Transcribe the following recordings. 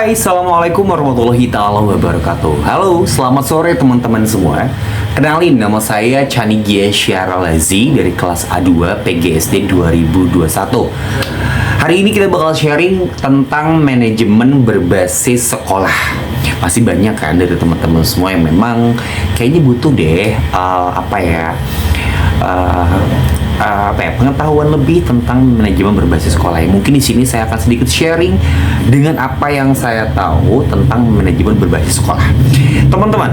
Hai, Assalamualaikum warahmatullahi ta'ala wabarakatuh. Halo, selamat sore teman-teman semua. Kenalin, nama saya Chani Gia Syaralazi dari kelas A2 PGSD 2021. Hari ini kita bakal sharing tentang manajemen berbasis sekolah. Masih banyak kan dari teman-teman semua yang memang kayaknya butuh deh pengetahuan lebih tentang manajemen berbasis sekolah. Mungkin di sini saya akan sedikit sharing dengan apa yang saya tahu tentang manajemen berbasis sekolah. Teman-teman,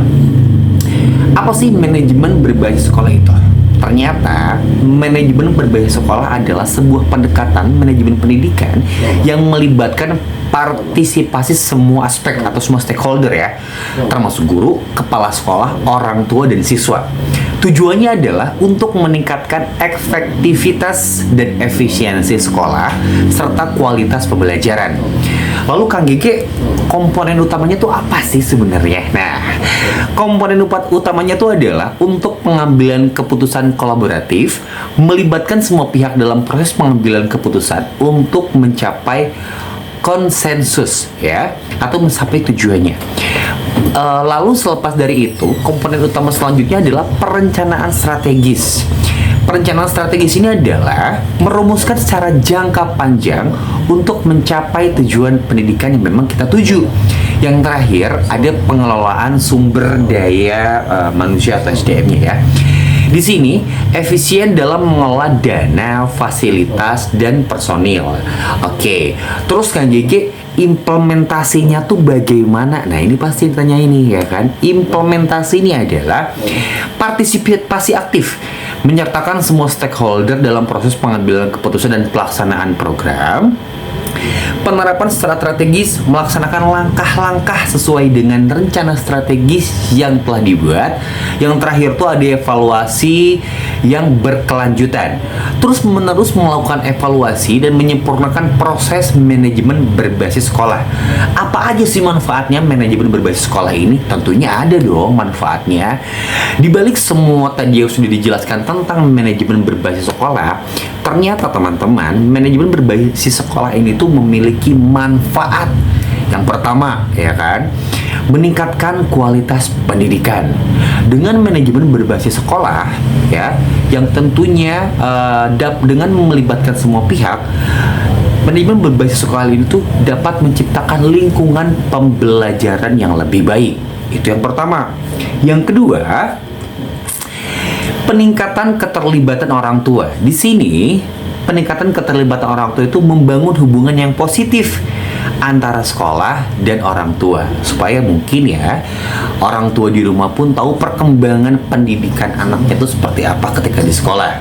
apa sih manajemen berbasis sekolah itu? Ternyata manajemen berbasis sekolah adalah sebuah pendekatan manajemen pendidikan yang melibatkan partisipasi semua aspek atau semua stakeholder ya, termasuk guru, kepala sekolah, orang tua, dan siswa. Tujuannya adalah untuk meningkatkan efektivitas dan efisiensi sekolah serta kualitas pembelajaran. Lalu Kang Gege, komponen utamanya tuh apa sih sebenarnya? Nah, komponen utamanya tuh adalah untuk pengambilan keputusan kolaboratif, melibatkan semua pihak dalam proses pengambilan keputusan untuk mencapai konsensus ya, atau mencapai tujuannya. Lalu selepas dari itu, komponen utama selanjutnya adalah perencanaan strategis. Perencanaan strategis ini adalah merumuskan secara jangka panjang untuk mencapai tujuan pendidikan yang memang kita tuju. Yang terakhir, ada pengelolaan sumber daya manusia atau SDM-nya ya. Di sini, efisien dalam mengelola dana, fasilitas, dan personil. Oke, terus Kang Gege, implementasinya tuh bagaimana? Nah, ini pasti ditanya ini ya kan. Implementasi ini adalah partisipasi aktif, menyertakan semua stakeholder dalam proses pengambilan keputusan dan pelaksanaan program. Penerapan secara strategis, melaksanakan langkah-langkah sesuai dengan rencana strategis yang telah dibuat. Yang terakhir tuh ada evaluasi yang berkelanjutan. Terus menerus melakukan evaluasi dan menyempurnakan proses manajemen berbasis sekolah. Apa aja sih manfaatnya manajemen berbasis sekolah ini? Tentunya ada dong manfaatnya. Di balik semua tadi yang sudah dijelaskan tentang manajemen berbasis sekolah, ternyata teman-teman, manajemen berbasis sekolah ini tuh memiliki manfaat. Yang pertama, ya kan, meningkatkan kualitas pendidikan. Dengan manajemen berbasis sekolah, ya, yang tentunya dengan melibatkan semua pihak, manajemen berbasis sekolah ini tuh dapat menciptakan lingkungan pembelajaran yang lebih baik. Itu yang pertama. Yang kedua, peningkatan keterlibatan orang tua. Di sini, peningkatan keterlibatan orang tua itu membangun hubungan yang positif antara sekolah dan orang tua, supaya mungkin ya orang tua di rumah pun tahu perkembangan pendidikan anaknya itu seperti apa ketika di sekolah.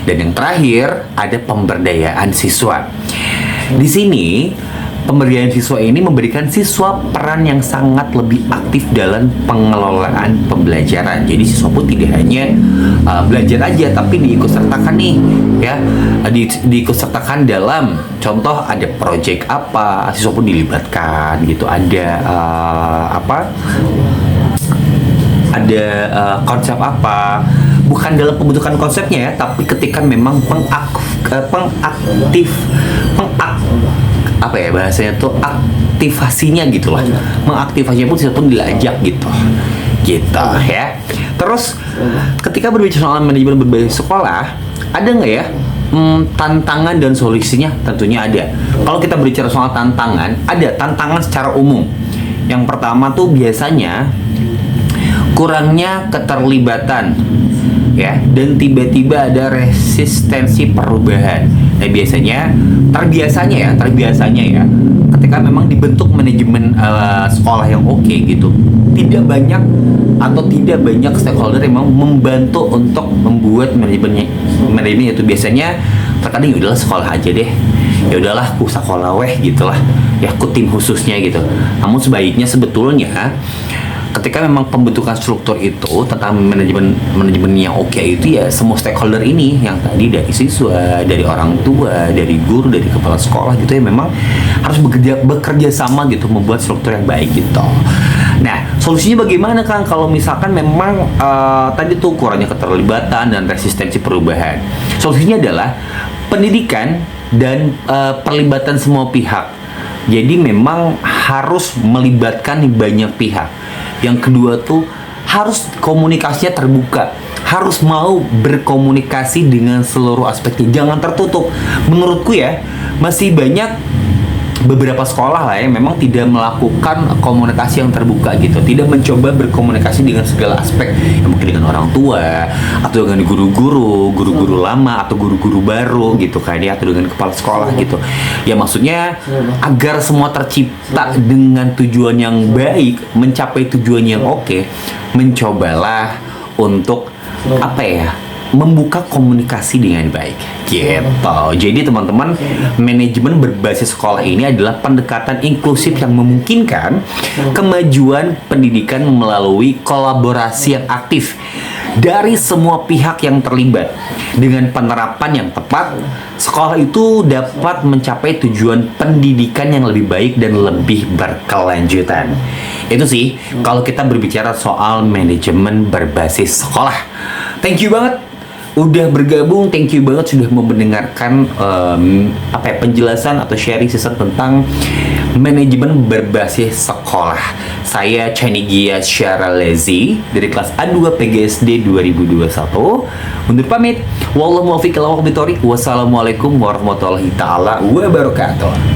Dan yang terakhir, ada pemberdayaan siswa. Di sini, pemberdayaan siswa ini memberikan siswa peran yang sangat lebih aktif dalam pengelolaan pembelajaran. Jadi siswa pun tidak hanya belajar aja, tapi diikutsertakan nih, ya, diikutsertakan dalam contoh ada proyek apa, siswa pun dilibatkan gitu. Ada konsep apa. Bukan dalam pembentukan konsepnya ya, tapi ketika memang aktivasinya gitu lah. Mengaktifasinya pun siswa pun diajak gitu ya. Terus ketika berbicara soal manajemen berbasis sekolah, ada nggak ya tantangan dan solusinya? Tentunya ada. Kalau kita berbicara soal tantangan, ada tantangan secara umum. Yang pertama tuh biasanya kurangnya keterlibatan ya, dan tiba-tiba ada resistensi perubahan. Nah, terbiasanya ya, ketika memang dibentuk manajemen sekolah yang oke gitu, tidak banyak stakeholder yang mau membantu untuk membuat manajemen itu. Biasanya terkadang ya udahlah sekolah aja deh, ya udahlah ku sekolah gitulah ya, ku tim khususnya gitu. Namun sebaiknya sebetulnya ketika memang pembentukan struktur itu tentang manajemen yang oke itu ya, semua stakeholder ini yang tadi dari siswa, dari orang tua, dari guru, dari kepala sekolah gitu ya, memang harus bekerja sama gitu membuat struktur yang baik gitu. Nah, solusinya bagaimana Kang kalau misalkan memang tadi tuh kurangnya keterlibatan dan resistensi perubahan? Solusinya adalah pendidikan dan perlibatan semua pihak. Jadi memang harus melibatkan banyak pihak. Yang kedua tuh harus komunikasinya terbuka, harus mau berkomunikasi dengan seluruh aspeknya, jangan tertutup. Menurutku ya, masih banyak beberapa sekolah lah ya memang tidak melakukan komunikasi yang terbuka gitu, tidak mencoba berkomunikasi dengan segala aspek, ya mungkin dengan orang tua atau dengan guru-guru lama atau guru-guru baru gitu kan ya, atau dengan kepala sekolah gitu ya. Maksudnya agar semua tercipta dengan tujuan yang baik, mencapai tujuan yang oke, mencobalah untuk apa ya, membuka komunikasi dengan baik gitu. Jadi teman-teman, manajemen berbasis sekolah ini adalah pendekatan inklusif yang memungkinkan kemajuan pendidikan melalui kolaborasi yang aktif dari semua pihak yang terlibat. Dengan penerapan yang tepat, sekolah itu dapat mencapai tujuan pendidikan yang lebih baik dan lebih berkelanjutan. Itu sih kalau kita berbicara soal manajemen berbasis sekolah. Thank you banget udah bergabung, thank you banget sudah mau mendengarkan penjelasan atau sharing season tentang manajemen berbasis sekolah. Saya Chanigia Syaralezi dari kelas A2 PGSD 2021. Undur pamit. Wassalamualaikum warahmatullahi taala wabarakatuh.